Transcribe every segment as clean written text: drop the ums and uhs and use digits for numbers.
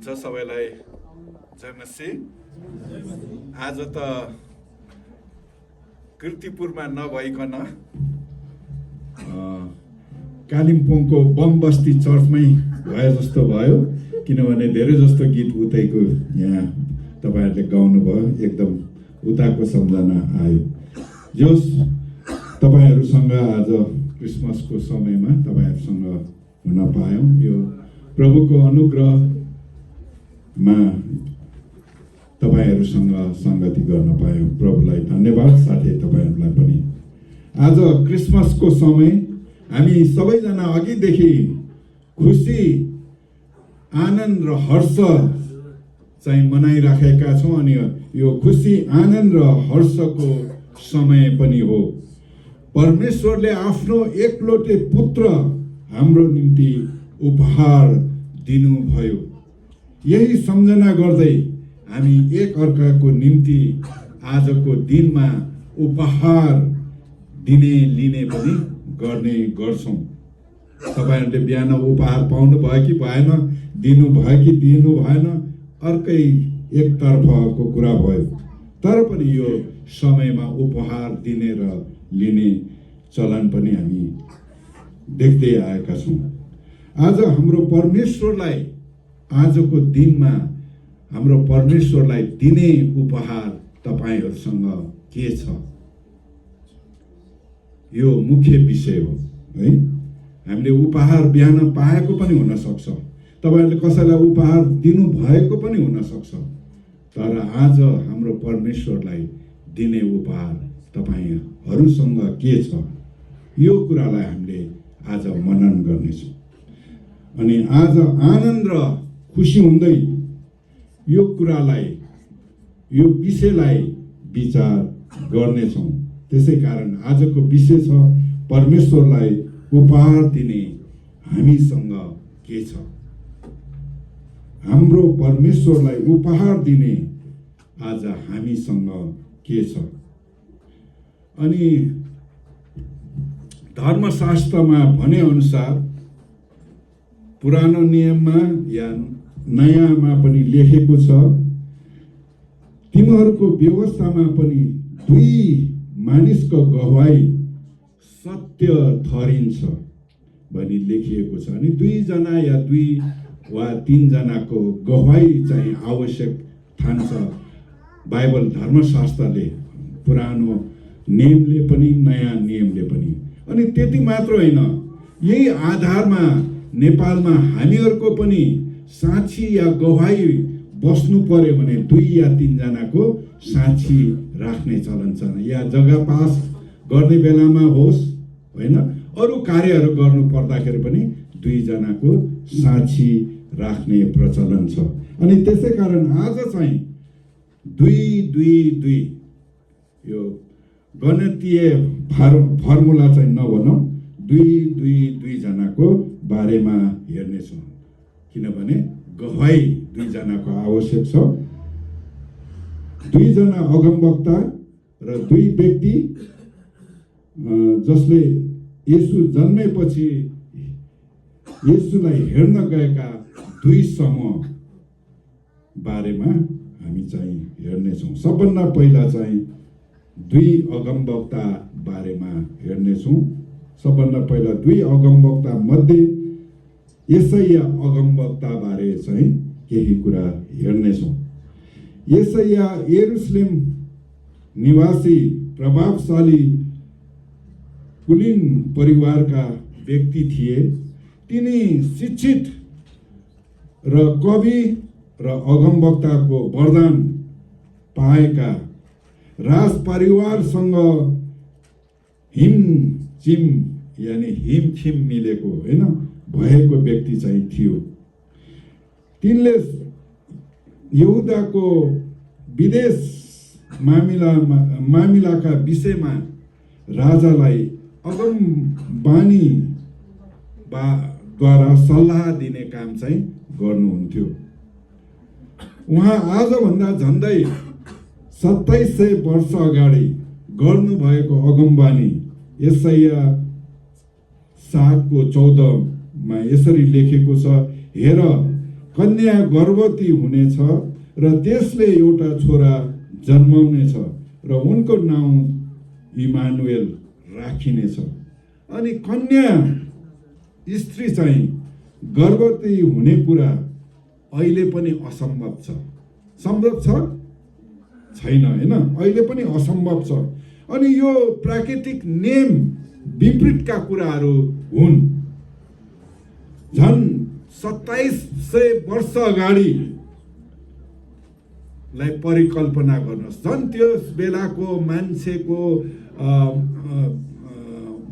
हुनुहुन्छ सबैलाई जय मसीह। आज त कीर्तिपुरमा नभइकन कालिम्पोङको बम बस्ती चर्चमै भए जस्तो भयो, किनभने धेरै जस्तो गीत उतैको यहाँ तपाईँहरूले गाउनुभयो, एकदम उताको सम्झना आयो। जोस् तपाईँहरूसँग आज क्रिसमसको समयमा तपाईँहरूसँग हुन पायौँ, यो प्रभुको अनुग्रहमा तपाईँहरूसँग सङ्गति गर्न पायौँ। प्रभुलाई धन्यवाद, साथै तपाईँहरूलाई पनि। आज क्रिसमसको समय हामी सबैजना अघिदेखि खुसी, आनन्द र हर्ष चाहिँ मनाइराखेका छौँ, अनि यो खुसी, आनन्द र हर्षको समय पनि हो। परमेश्वरले आफ्नो एकलौटे पुत्र हाम्रो निम्ति उपहार दिनुभयो। यही सम्झना गर्दै हामी एक अर्काको निम्ति आजको दिनमा उपहार दिने लिने पनि गर्ने गर्छौँ। तपाईँहरूले बिहान उपहार पाउनु भयो कि भएन, दिनु भयो कि दिनु भएन, अर्कै एकतर्फको कुरा भयो। तर पनि यो समयमा उपहार दिने र लिने चलन पनि हामी देख्दै आएका छौँ। आज हाम्रो परमेश्वरलाई, आजको दिनमा हाम्रो परमेश्वरलाई दिने उपहार तपाईँहरूसँग के छ, यो मुख्य विषय हो है। हामीले उपहार बिहान पाएको पनि हुन सक्छ, तपाईँहरूले कसैलाई उपहार दिनु भएको पनि हुन सक्छ, तर आज हाम्रो परमेश्वरलाई दिने उपहार तपाईँहरूसँग के छ, यो कुरालाई हामीले आज मनन गर्नेछौँ। अनि आज आनन्द र खुसी हुँदै यो कुरालाई, यो विषयलाई विचार गर्नेछौँ। त्यसै कारण आजको विषय छ परमेश्वरलाई उपहार दिने हामीसँग के छ। हाम्रो परमेश्वरलाई उपहार दिने आज हामीसँग के छ। अनि धर्मशास्त्रमा भने अनुसार, पुरानो नियममा या नयाँमा पनि लेखेको छ, तिमीहरूको व्यवस्थामा पनि दुई मानिसको गवाही सत्य ठहरिन्छ भनी लेखिएको छ। अनि दुईजना या दुई वा तीनजनाको गवाही चाहिँ आवश्यक ठान्छ बाइबल, धर्मशास्त्रले, पुरानो नियमले पनि नयाँ नियमले पनि। अनि त्यति मात्र होइन, यही आधारमा नेपालमा हामीहरूको पनि साक्षी या गवाही बस्नु पर्यो भने दुई या तीनजनाको साक्षी राख्ने चलन छ। या जग्गा पास गर्ने बेलामा होस्, होइन, अरू कार्यहरू गर्नु पर्दाखेरि पनि दुईजनाको साक्षी राख्ने प्रचलन छ। अनि त्यसै कारण आज चाहिँ दुई दुई दुई, यो गणितीय फर्मुला चाहिँ नभनौँ, दुई दुई दुईजनाको बारेमा हेर्नेछौँ, किनभने गवाही दुईजनाको आवश्यक छ। दुईजना अगमवक्ता र दुई व्यक्ति जसले येशू जन्मेपछि येशूलाई हेर्न गएका दुई समूह बारेमा हामी चाहिँ हेर्नेछौँ। सबभन्दा पहिला चाहिँ दुई अगमवक्ता बारेमा हेर्नेछौँ। सबभन्दा पहिला दुई अगमवक्ता मध्ये यशाया अगमवक्ता बारे चाहिँ केही कुरा हेर्नेछौँ। यशाया यरुशलेम निवासी प्रभावशाली कुलीन परिवारका व्यक्ति थिए। तिनी शिक्षित र कवि र अगमवक्ताको वरदान पाएका, राज परिवारसँग हिमचिम यानि हिमछिम मिलेको, होइन, भएको व्यक्ति चाहिँ थियो। तिनले यहुदाको विदेश मामिलाका विषयमा राजालाई अगमबानी द्वारा सल्लाह दिने काम चाहिँ गर्नुहुन्थ्यो। उहाँ आजभन्दा झन्डै 2700 वर्ष अगाडि गर्नुभएको अगमबानी यशाया 7:14 मा यसरी लेखेको छ, हेर कन्या गर्भवती हुनेछ र त्यसले एउटा छोरा जन्माउनेछ र उनको नाउँ इमानुएल राखिनेछ। अनि कन्या स्त्री चाहिँ गर्भवती हुने कुरा अहिले पनि असम्भव छ। सम्भव छ छैन, होइन, अहिले पनि असम्भव छ। अनि यो प्राकृतिक नियम विपरीतका कुराहरू हुन्। झन् 2700 वर्ष अगाडिलाई परिकल्पना गर्नुहोस्। झन् त्यस बेलाको मान्छेको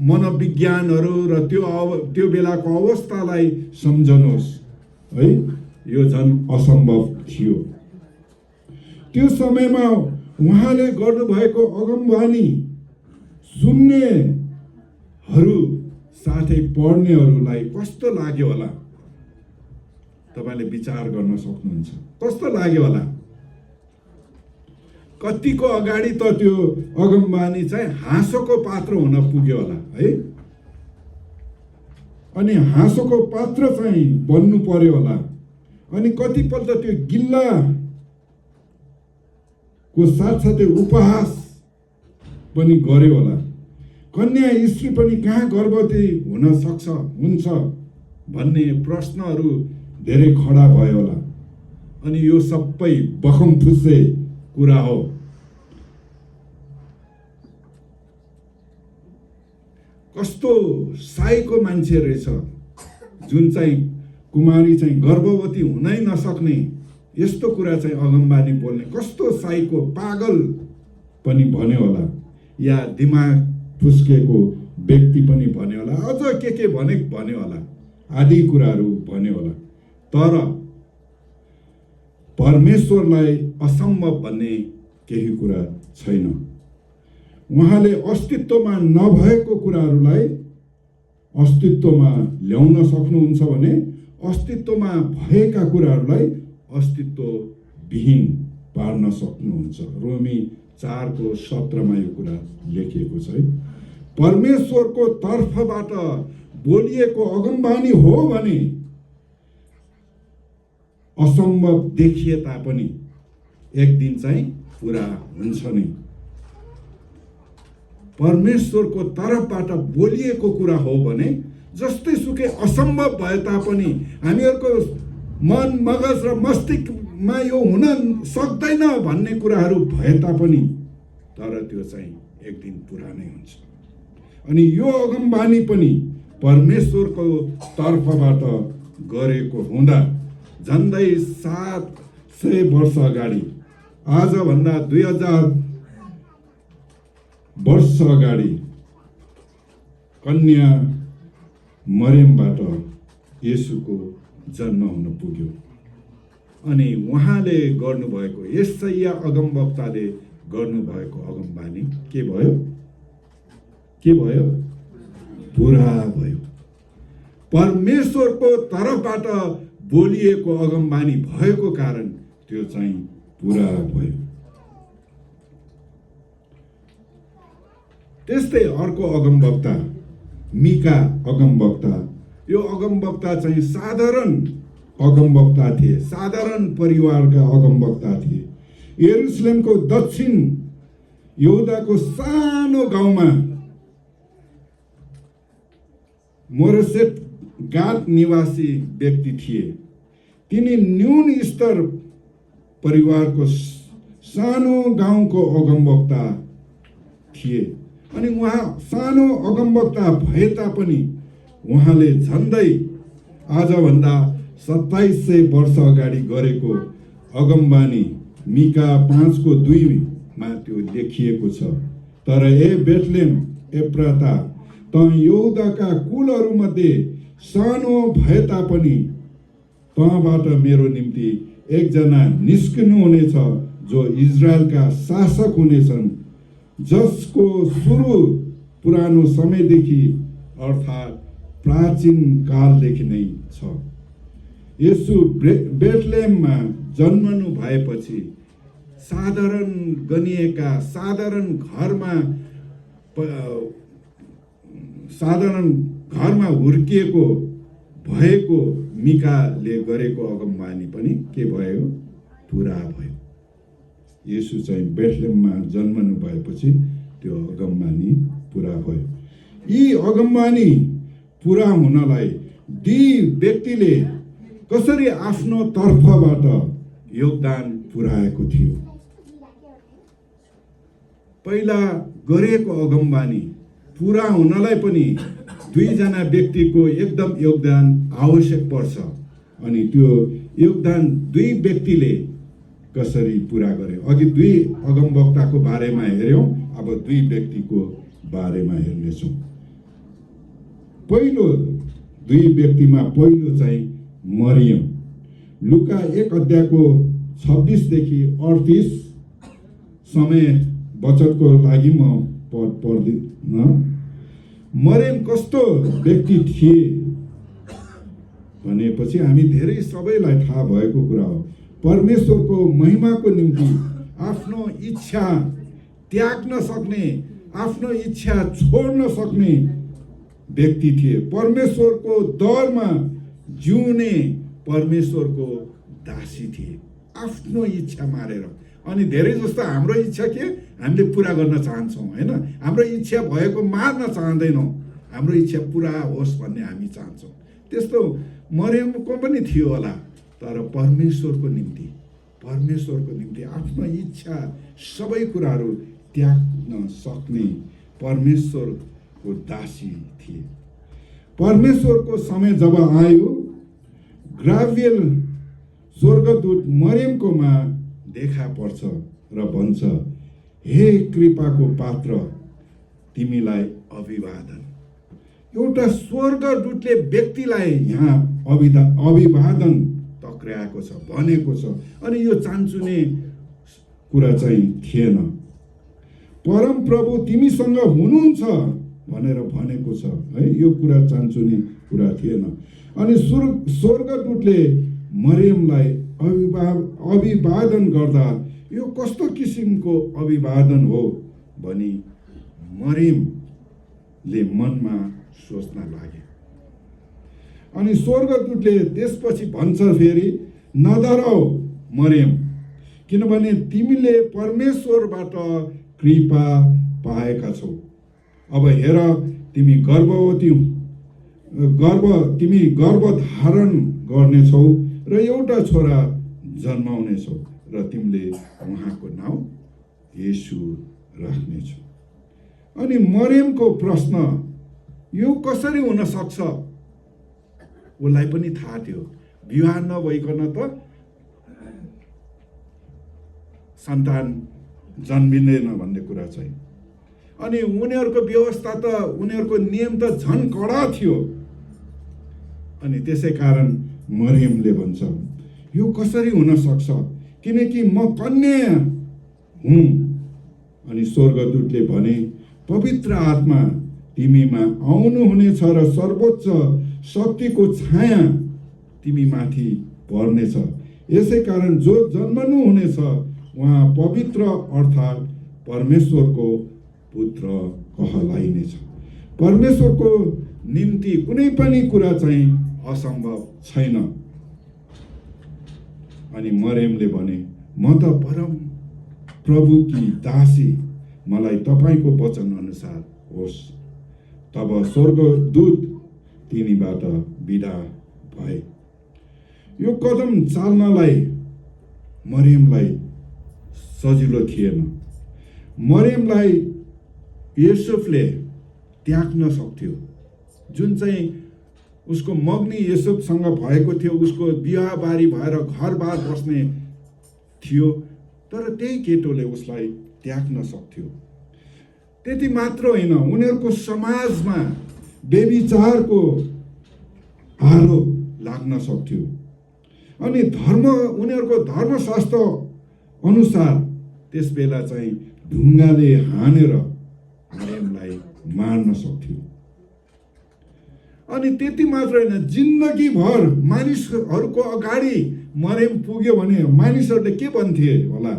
मनोविज्ञानहरू र त्यो बेलाको अवस्थालाई सम्झनुहोस् है। यो झन् असम्भव थियो। त्यो समयमा उहाँले गर्नुभएको अगमबानी सुन्नेहरू साथै पढ्नेहरूलाई कस्तो लाग्यो होला? तपाईँले विचार गर्न सक्नुहुन्छ। कस्तो लाग्यो होला? कतिको अगाडि त त्यो अगमबानी चाहिँ हाँसोको पात्र हुन पुग्यो होला है। अनि हाँसोको पात्र चाहिँ बन्नु पर्यो होला। अनि कतिपल्ट त्यो गिल्ला को साथसाथै उपहास पनि गर्यो होला। कन्या स्त्री पनि कहाँ गर्भवती हुन सक्छ हुन्छ भन्ने प्रश्नहरू धेरै खडा भयो होला। अनि यो सबै बखमफुसे कुरा हो। कस्तो साईको मान्छे रहेछ जुन चाहिँ कुमारी चाहिँ गर्भवती हुनै नसक्ने यस्तो कुरा चाहिँ अगमबानी बोल्ने। कस्तो साईको पागल पनि भन्यो होला, या दिमाग फुस्केको व्यक्ति पनि भन्यो होला, अझ के भन्यो होला, आदि कुराहरू भन्यो होला। तर परमेश्वरलाई असम्भव भन्ने केही कुरा छैन। उहाँले अस्तित्वमा नभएको कुराहरूलाई अस्तित्वमा ल्याउन सक्नुहुन्छ भने अस्तित्वमा भएका कुराहरूलाई अस्तित्व विहीन पार्न सक्नुहुन्छ। रोमी 4:17 यो कुरा लेखिएको छ है। परमेश्वरको तर्फबाट बोलिएको अगमबानी हो भने असम्भव देखिए तापनि एक दिन चाहिँ पुरा हुन्छ नै। परमेश्वरको तर्फबाट बोलिएको कुरा हो भने जस्तै सुकै असम्भव भए तापनि हामीहरूको मन मगज र मस्तिष्कमा यो हुन सक्दैन भन्ने कुराहरू भए तापनि तर त्यो चाहिँ एक दिन पुरा नै हुन्छ। अनि यो अगमबानी पनि परमेश्वरको तर्फबाट गरेको हुँदा झन्डै 700 वर्ष अगाडि, आजभन्दा 2000 वर्ष अगाडि कन्या मरियमबाट येशूको जन्म हुन पुग्यो। अनि उहाँले गर्नुभएको यशाया अगमवक्ताले गर्नुभएको अगमबानी के भयो? पुरा भयो। परमेश्वरको तर्फबाट बोलिएको अगमबानी भएको कारण त्यो चाहिँ पुरा भयो। त्यस्तै अर्को अगमवक्ता मिका अगमवक्ता। यो अगमवक्ता चाहिँ साधारण अगमवक्ता थिए, साधारण परिवारका अगमवक्ता थिए। यरुशलेमको दक्षिण यहुदाको सानो गाउँमा मोरेसेत गाद निवासी व्यक्ति थिए। तिनी न्यून स्तर परिवारको सानो गाउँको अगमवक्ता थिए। अनि उहाँ सानो अगमवक्ता भए तापनि उहाँले झन्डै आजभन्दा 2700 वर्ष अगाडि गरेको अगमबानी मिका 5:2 त्यो लेखिएको छ। तर ए बेथलेम एफ्राता, त यहुदाका कुलहरूमध्ये सानो भए तापनि तँबाट मेरो निम्ति एकजना निस्कनु हुनेछ जो इजरायलका शासक हुनेछन्, जसको सुरु पुरानो समयदेखि अर्थात् प्राचीन कालदेखि नै छ। येशू बेथलेममा जन्मनु भएपछि साधारण गनिएका साधारण घरमा हुर्किएको भएको मिकाले गरेको अगमबानी पनि के भयो? पुरा भयो। येशू चाहिँ बेथलेहममा जन्मनु भएपछि त्यो अगमबानी पुरा भयो। यी अगमबानी पुरा हुनलाई दुई व्यक्तिले कसरी आफ्नो तर्फबाट योगदान पुर्याएको थियो। पहिला गरेको अगमबानी पुरा हुनलाई पनि दुईजना व्यक्तिको एकदम योगदान आवश्यक पर्छ। अनि त्यो योगदान दुई व्यक्तिले कसरी पुरा गरे? अघि दुई अगमवक्ताको बारेमा हेर्यौं, अब दुई व्यक्तिको बारेमा हेर्नेछौँ। पहिलो दुई व्यक्तिमा पहिलो चाहिँ मरियम। लुका 1 अध्यायको 26 देखि 38 समय बचतको लागि म पढ्दिन। मरियम कस्तो व्यक्ति थिए भनेपछि हामी धेरै सबैलाई थाहा भएको कुरा हो। परमेश्वरको महिमाको निम्ति आफ्नो इच्छा त्याग्न सक्ने, आफ्नो इच्छा छोड्न सक्ने व्यक्ति थिए। परमेश्वरको दरमा जिउने परमेश्वरको दासी थिए, आफ्नो इच्छा मारेर। अनि धेरै जस्तो हाम्रो इच्छा के हामीले पुरा गर्न चाहन्छौँ, हैन? हाम्रो इच्छा भएको मार्न चाहँदैनौँ, हाम्रो इच्छा पुरा होस् भन्ने हामी चाहन्छौँ। त्यस्तो मरियमको पनि थियो होला, तर परमेश्वरको निम्ति आफ्नो इच्छा सबै कुराहरू त्याग्न सक्ने परमेश्वरको दासी थिए। परमेश्वरको समय जब आयो, गाब्रिएल स्वर्गदूत मरियमकोमा देखा पर्छ र भन्छ, हे कृपाको पात्र, तिमीलाई अभिवादन। एउटा स्वर्गदूतले व्यक्तिलाई यहाँ अभिवादन टक्राएको छ, भनेको छ। अनि यो चान्चुने कुरा चाहिँ थिएन। परम प्रभु तिमीसँग हुनुहुन्छ भनेर भनेको छ, है? यो कुरा चान्चुने कुरा थिएन। अनि स्वर्गदूतले मरियमलाई अभिवादन गर्दा यो कस्तो किसिमको अभिवादन हो भनी मरियमले मनमा सोच्न लागे। अनि स्वर्गदूतले त्यसपछि भन्छ फेरि, नडराऊ मरियम, किनभने तिमीले परमेश्वरबाट कृपा पाएका छौ। अब हेर, तिमी गर्भ धारण गर्नेछौ र एउटा छोरा जन्माउनेछौ र तिमीले उहाँको नाउँ येशू राख्नेछौ। अनि मरियमको प्रश्न, यो कसरी हुन सक्छ? उसलाई पनि थाहा थियो, विवाह नभइकन त सन्तान जन्मिँदैन भन्ने कुरा चाहिँ। अनि उनीहरूको व्यवस्था त, उनीहरूको नियम त झन् कडा थियो। अनि त्यसै कारण मरियमले भन्छ, यो कसरी हुन सक्छ, किनकि म कन्या हुँ। अनि स्वर्गदूतले भने, पवित्र आत्मा तिमीमा आउनुहुनेछ र सर्वोच्च शक्तिको छाया तिमी माथि पर्नेछ। यसै कारण जो जन्मनु हुनेछ उहाँ पवित्र अर्थात् परमेश्वरको पुत्र कहलाइनेछ। परमेश्वरको निम्ति कुनै पनि कुरा चाहिँ असम्भव छैन। अनि मरियमले भने, म त परम प्रभुकी दासी, मलाई तपाईको वचन अनुसार होस्। तब स्वर्गदूत तिनीबाट बिदा भए। यो कदम चाल्नलाई मरियमलाई सजिलो थिएन। मरियमलाई युसुफले त्याग्न सक्थ्यो, जुन चाहिँ उसको मग्नी युसुफसँग भएको थियो। उसको बिहा बारी भएर घरबार बस्ने थियो, तर त्यही केटोले उसलाई त्याग्न सक्थ्यो। त्यति मात्र होइन, उनीहरूको समाजमा व्यभिचारको आरोप लाग्न सक्थ्यो। अनि उनीहरूको धर्मशास्त्र अनुसार त्यस बेला चाहिँ ढुङ्गाले हानेर मरियमलाई मार्न सक्थ्यो। अनि त्यति मात्र होइन, जिन्दगीभर मानिसहरूको अगाडि मरियम पुग्यो भने मानिसहरूले के भन्थे होला?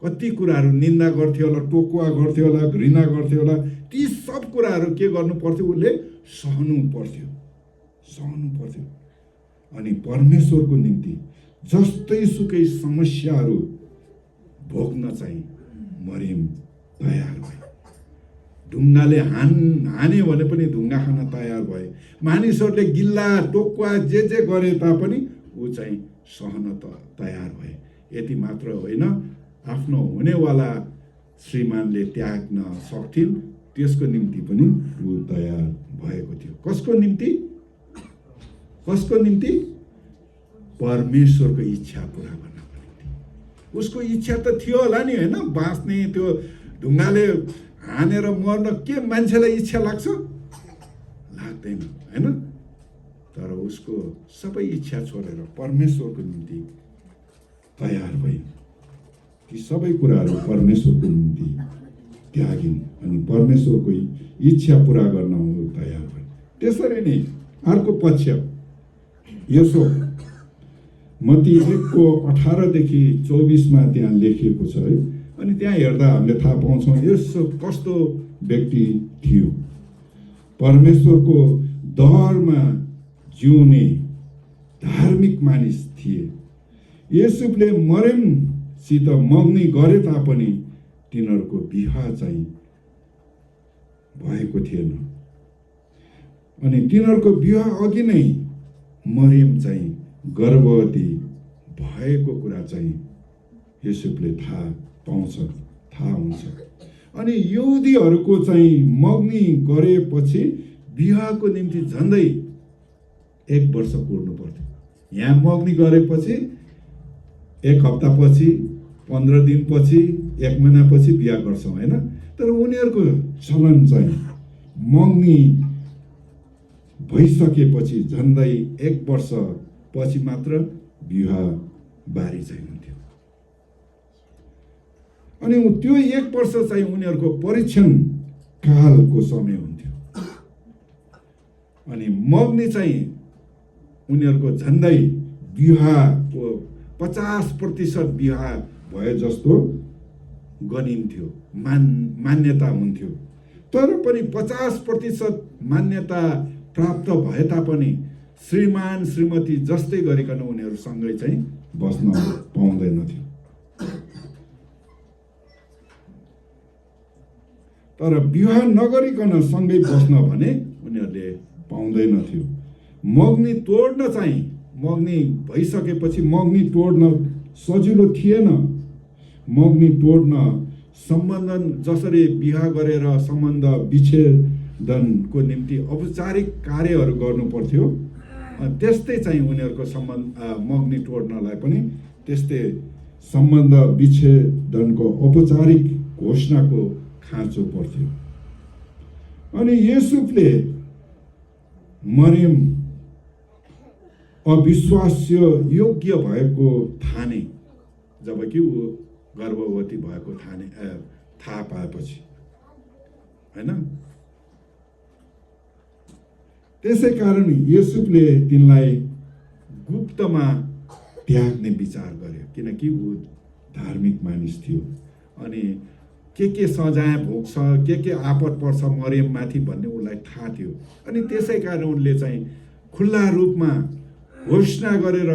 कति कुराहरू निन्दा गर्थ्यो होला, टोकुवा गर्थ्यो होला, घृणा गर्थ्यो होला। ती सब कुराहरू के गर्नु पर्थ्यो? उसले सहनु पर्थ्यो। सहनु पर्थ्यो। अनि परमेश्वरको निम्ति जस्तै सुकै समस्याहरू भोग्न चाहिँ मरियम तयार भए। ढुङ्गाले हाने भने पनि ढुङ्गा खान तयार भए। मानिसहरूले गिल्ला टोक्वा जे गरे तापनि ऊ चाहिँ सहन तयार भए। यति मात्र होइन, आफ्नो हुनेवाला श्रीमानले त्याग्न सक्थिन्, त्यसको निम्ति पनि ऊ तयार भएको थियो। कसको निम्ति? परमेश्वरको इच्छा पुरा गर्नको निम्ति। उसको इच्छा त थियो होला नि, होइन? बाँच्ने, त्यो ढुङ्गाले हानेर मर्न के मान्छेलाई इच्छा लाग्छ? लाग्दैन, होइन? तर उसको सबै इच्छा छोडेर परमेश्वरको निम्ति तयार भइन्। ती सबै कुराहरू परमेश्वरको निम्ति त्यागिन् अनि परमेश्वरको इच्छा पुरा गर्न तयार भइन्। त्यसरी नै अर्को पक्ष यसो मत्ती 1:18-24 त्यहाँ लेखिएको छ है। अनि त्यहाँ हेर्दा हामीले थाहा पाउँछौँ यसो कस्तो व्यक्ति थियो। परमेश्वरको डरमा जिउने धार्मिक मानिस थिए। युसुफले मरियमसित मगनी गरे तापनि तिनीहरूको विवाह चाहिँ भएको थिएन। अनि तिनीहरूको विवाह अघि नै मरियम चाहिँ गर्भवती भएको कुरा चाहिँ युसुफले थाहा हुन्छ। अनि यहुदीहरूको चाहिँ मगनी गरेपछि विवाहको निम्ति झन्डै 1 वर्ष कुर्नु पर्थ्यो। यहाँ मगनी गरेपछि 1 हप्तापछि, 15 दिनपछि, 1 महिनापछि बिहा गर्छौँ, होइन? तर उनीहरूको चलन चाहिँ मगनी भइसकेपछि झन्डै 1 वर्ष पछि मात्र विवाह बारी चाहिँ हुन्थ्यो। अनि त्यो 1 वर्ष चाहिँ उनीहरूको परीक्षण कालको समय हुन्थ्यो। अनि मगनी चाहिँ उनीहरूको झन्डै विवाहको 50% विवाह भए जस्तो गनिन्थ्यो, मान्यता हुन्थ्यो। तर पनि 50% मान्यता प्राप्त भए तापनि श्रीमान श्रीमती जस्तै गरिकन उनीहरूसँगै चाहिँ बस्न पाउँदैनथ्यो। तर विवाह नगरिकन सँगै बस्न भने उनीहरूले पाउँदैनथ्यो। मगनी तोड्न चाहिँ, मगनी भइसकेपछि मगनी तोड्न सजिलो थिएन। मगनी तोड्न सम्बन्धन जसरी विवाह गरेर सम्बन्ध विच्छेदनको निम्ति औपचारिक कार्यहरू गर्नु पर्थ्यो, त्यस्तै चाहिँ उनीहरूको मगनी तोड्नलाई पनि त्यस्तै सम्बन्ध विच्छेदनको औपचारिक घोषणाको खाँचो पर्थ्यो। अनि युसुफले मरियम अविश्वास्य योग्य भएको ठाने, जबकि ऊ गर्भवती भएको थाहा पाएपछि, होइन? त्यसै कारण युसुफले तिनलाई गुप्तमा त्याग्ने विचार गर्यो, किनकि ऊ धार्मिक मानिस थियो। अनि के सजाय भोग्छ, के आपत पर्छ मरियम माथि भन्ने उसलाई थाहा थियो। अनि त्यसै कारण उनले चाहिँ खुल्ला रूपमा घोषणा गरेर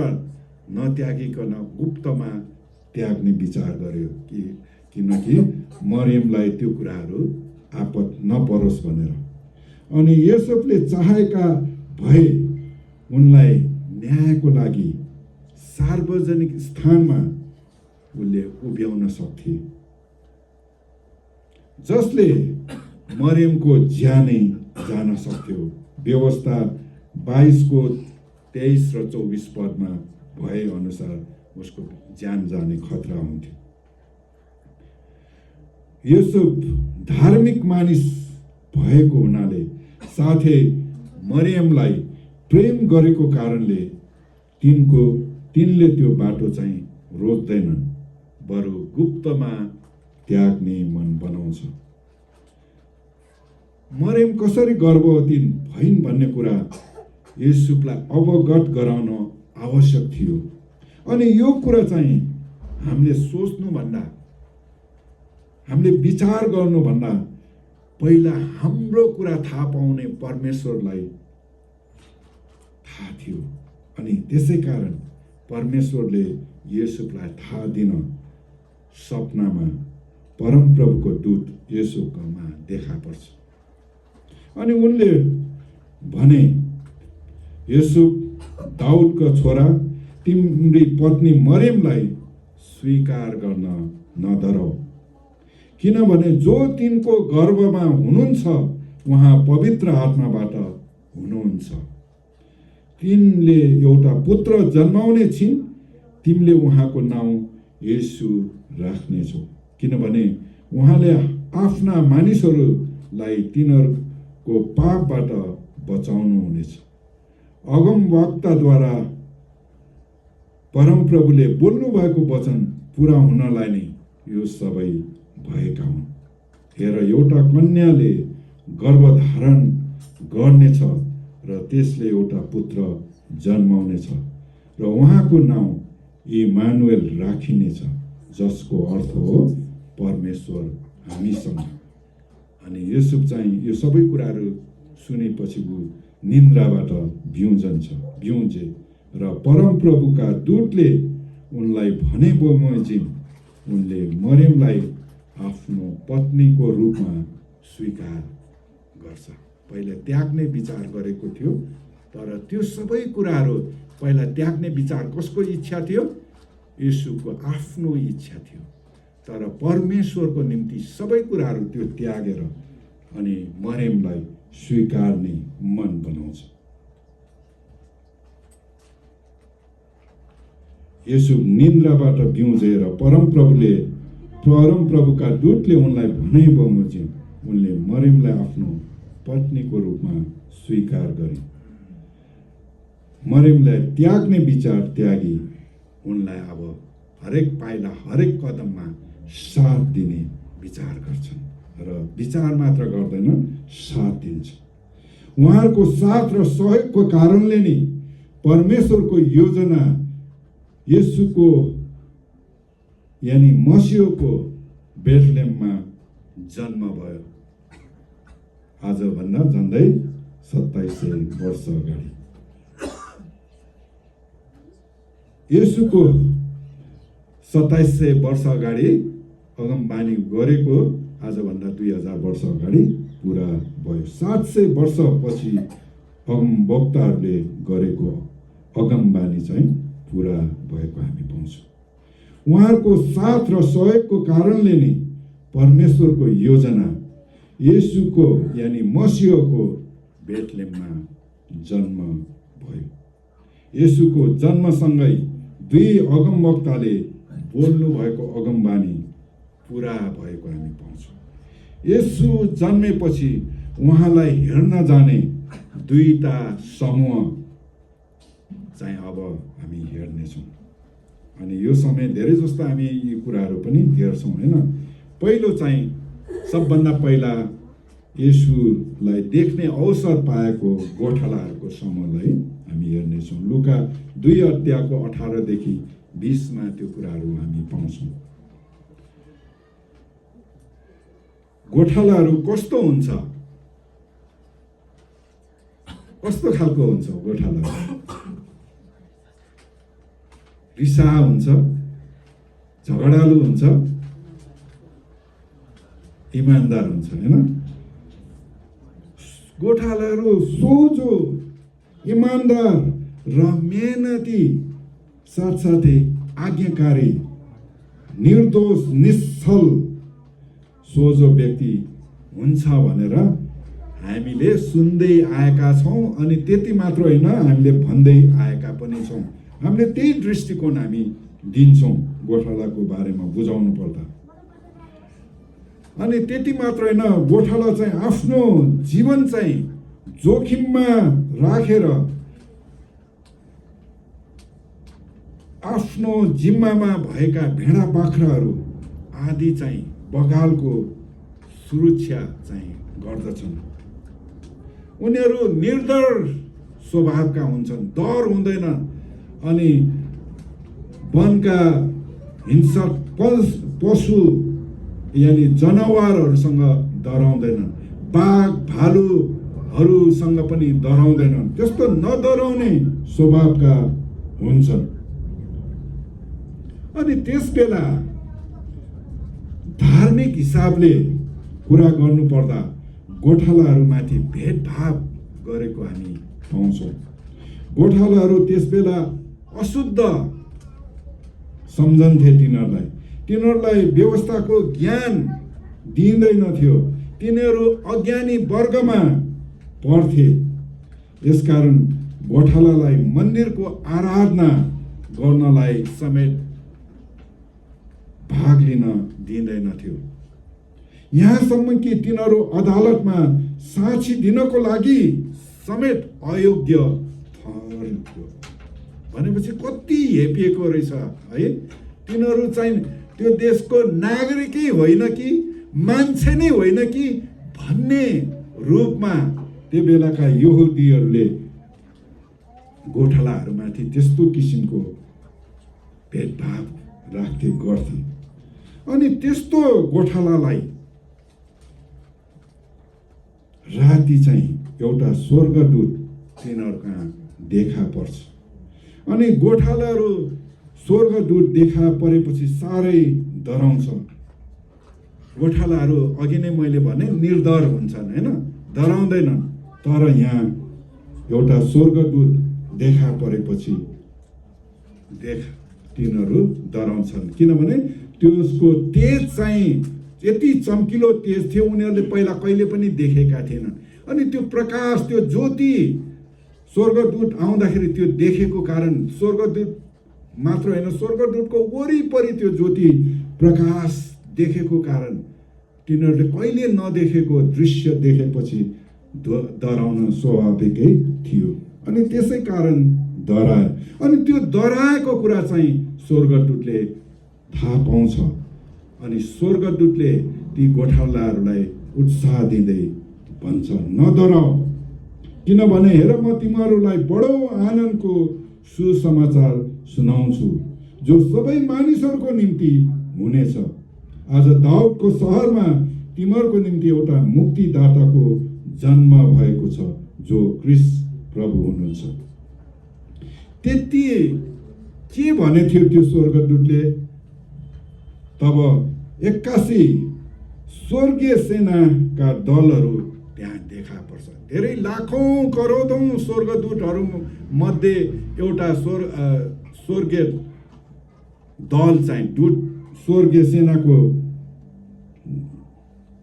नत्यागिकन गुप्तमा त्याग्ने विचार गर्यो, किनकि मरियमलाई त्यो कुराहरू आपत नपरोस् भनेर। अनि युसुफले चाहेका भए उनलाई न्यायको लागि सार्वजनिक स्थानमा उनले उभ्याउन सक्थे, जसले मरियमको ज्यानै जान सक्थ्यो। व्यवस्था 22:23 र 24 पदमा भए अनुसार उसको ज्यान जाने खतरा हुन्थ्यो। युसुफ धार्मिक मानिस भएको हुनाले साथै मरियमलाई प्रेम गरेको कारणले तिनले त्यो बाटो चाहिँ रोक्दैनन्, बरु गुप्तमा त्याग्ने मन बनाउँछ। मरियम कसरी गर्भवती भइन् भन्ने कुरा युसुफलाई अवगत गराउन आवश्यक थियो। अनि यो कुरा चाहिँ हामीले सोच्नुभन्दा, हामीले विचार गर्नुभन्दा पहिला हाम्रो कुरा थाहा पाउने परमेश्वरलाई थाहा थियो। अनि त्यसै कारण परमेश्वरले युसुफलाई थाहा दिन सपनामा परमप्रभुको दूत युसुफकोमा देखा पर्छ। अनि उनले भने, युसुफ, दाउदको छोरा, तिम्री पत्नी मरियमलाई स्वीकार गर्न नडराऊ, किनभने जो तिनको गर्भमा हुनुहुन्छ उहाँ पवित्र आत्माबाट हुनुहुन्छ। तिनले एउटा पुत्र जन्माउने छिन्, तिमीले उहाँको नाउँ येशू राख्नेछौ, किनभने उहाँले आफ्ना मानिसहरूलाई तिनीहरूको पापबाट बचाउनु हुनेछ। अगमवक्ताद्वारा परमप्रभुले बोल्नु भएको वचन पुरा हुनलाई नै यो सबै भएका हुन्। हेर, एउटा कन्याले गर्भधारण गर्नेछ र त्यसले एउटा पुत्र जन्माउनेछ र उहाँको नाउँ इमानुएल राखिनेछ, जसको अर्थ हो परमेश्वर हामीसँग। अनि युसुफ चाहिँ यो सबै कुराहरू सुनेपछि निन्द्राबाट बिउजे र परमप्रभुका दूतले उनलाई भने बमोजिम उनले मरियमलाई आफ्नो पत्नीको रूपमा स्वीकार गर्छ। पहिला त्याग्ने विचार गरेको थियो, तर त्यो सबै कुराहरू पहिला त्याग्ने विचार कसको इच्छा थियो? येशूको आफ्नो इच्छा थियो। तर परमेश्वरको निम्ति सबै कुराहरू त्यो त्यागेर अनि मरियमलाई स्वीकार्ने मन बनाउँछ। येशू निन्द्राबाट बिउजेर परमप्रभुका दूतले उनलाई भने बमोजिम उनले मरियमलाई आफ्नो पत्नीको रूपमा स्वीकार गरे। मरियमलाई त्याग्ने विचार त्यागी उनलाई अब हरेक पाइला हरेक कदममा साथ दिने विचार गर्छन् र विचार मात्र गर्दैन, साथ दिन्छ। उहाँहरूको साथ र सहयोगको कारणले नै परमेश्वरको योजना येशूको यानी मसीहको बेथलेहममा जन्म भयो। आजभन्दा झन्डै 2700 वर्ष अगाडि येशूको 2700 वर्ष अगाडि अगमबानी गरेको आजभन्दा 2000 वर्ष अगाडि पुरा भयो। 700 वर्षपछि अगमवक्ताहरूले गरेको अगमबानी चाहिँ पुरा भएको हामी पाउँछौँ। उहाँहरूको साथ र सहयोगको कारणले नै परमेश्वरको योजना येशूको यानी मसीहको बेथलेहममा जन्म भयो। येशूको जन्मसँगै दुई अगमवक्ताले बोल्नु भएको अगमबानी पुरा भएको हामी पाउँछौँ। येशू जन्मेपछि उहाँलाई हेर्न जाने दुईटा समूह चाहिँ अब हामी हेर्नेछौँ। अनि यो समय धेरै जस्तो हामी यी कुराहरू पनि हेर्छौँ, होइन? पहिलो चाहिँ सबभन्दा पहिला येशूलाई देख्ने अवसर पाएको गोठालाहरूको समूहलाई हामी हेर्नेछौँ। लुका 2 अध्यायको 18 देखि 20 मा त्यो कुराहरू हामी पाउँछौँ। गोठालाहरू कस्तो हुन्छ? कस्तो खालको हुन्छ गोठालाहरू? रिसाहा हुन्छ, झगडालु हुन्छ, इमानदार हुन्छ, होइन? गोठालाहरू सोझो, इमानदार र मेहनती, साथसाथै आज्ञाकारी, निर्दोष, निश्चल, सोझो व्यक्ति हुन्छ भनेर हामीले सुन्दै आएका छौँ। अनि त्यति मात्र होइन, हामीले भन्दै आएका पनि छौँ। हामीले त्यही दृष्टिकोण हामी दिन्छौँ गोठालाको बारेमा बुझाउनु पर्दा। अनि त्यति मात्र होइन, गोठाला चाहिँ आफ्नो जीवन चाहिँ जोखिममा राखेर आफ्नो जिम्मामा भएका भेडा बाख्राहरू आदि चाहिँ बगालको सुरक्षा चाहिँ गर्दछन्। उनीहरू निर्डर स्वभावका हुन्छन्, डर हुँदैन। अनि वनका हिंसक पशु यानी जनावरहरूसँग डराउँदैनन्। बाघ, भालु हरूसँग पनि डराउँदैनन्, त्यस्तो नडराउने स्वभावका हुन्छन्। अनि त्यसबेला धार्मिक हिसाबले कुरा गर्नुपर्दा गोठालाहरूमाथि भेदभाव गरेको हामी पाउँछौँ। गोठालाहरू त्यसबेला अशुद्ध सम्झन्थे तिनीहरूलाई व्यवस्थाको ज्ञान दिँदैनथ्यो, तिनीहरू अज्ञानी वर्गमा पर्थे। यसकारण गोठालालाई मन्दिरको आराधना गर्नलाई समेत भाग लिन दिँदैनथ्यो। यहाँसम्म कि तिनीहरू अदालतमा साक्षी दिनको लागि समेत अयोग्य ठहरिन्थ्यो। भनेपछि कति हेपिएको रहेछ है। तिनीहरू चाहिँ त्यो देशको नागरिकै होइन कि मान्छे नै होइन कि भन्ने रूपमा त्यो बेलाका यहुदीहरूले गोठालाहरूमाथि त्यस्तो किसिमको भेदभाव राख्थे गर्थे। अनि त्यस्तो गोठालालाई राति चाहिँ एउटा स्वर्गदूत तिनीहरू कहाँ देखा पर्छ। अनि गोठालाहरू स्वर्गदूत देखा परेपछि साह्रै डराउँछ। गोठालाहरू अघि नै मैले भने निर्डर हुन्छन् होइन, डराउँदैनन्। तर यहाँ एउटा स्वर्गदूत देखा परेपछि तिनीहरू डराउँछन्, किनभने त्यसको तेज चाहिँ यति चम्किलो तेज थियो, उनीहरूले पहिला कहिले पनि देखेका थिएनन्। अनि त्यो प्रकाश, त्यो ज्योति स्वर्गदूत आउँदाखेरि त्यो देखेको कारण, स्वर्गदूत मात्र होइन, स्वर्गदूतको वरिपरि त्यो ज्योति प्रकाश देखेको कारण तिनीहरूले कहिले नदेखेको दृश्य देखेपछि डराउन स्वाभाविकै थियो। अनि त्यसै कारण डराए। अनि त्यो डराएको कुरा चाहिँ स्वर्गदूतले थाहा पाउँछ। अनि स्वर्गदूतले ती गोठालाहरूलाई उत्साह दिँदै भन्छ, नडराऊ, किनभने हेर म तिमीहरूलाई बडो आनन्दको सुसमाचार सुनाउँछु, जो सबै मानिसहरूको निम्ति हुनेछ। आज दाउदको सहरमा तिमीहरूको निम्ति एउटा मुक्तिदाताको जन्म भएको छ, जो ख्रीष्ट प्रभु हुनुहुन्छ। त्यति के भनेथ्यो त्यो स्वर्गदूतले? तब 81 स्वर्गीय सेनाका दलहरू त्यहाँ देखा पर्छ। धेरै लाखौं करोडौं स्वर्गदूतहरू मध्ये एउटा स्वर्गीय दल चाहिँ, स्वर्गीय सेनाको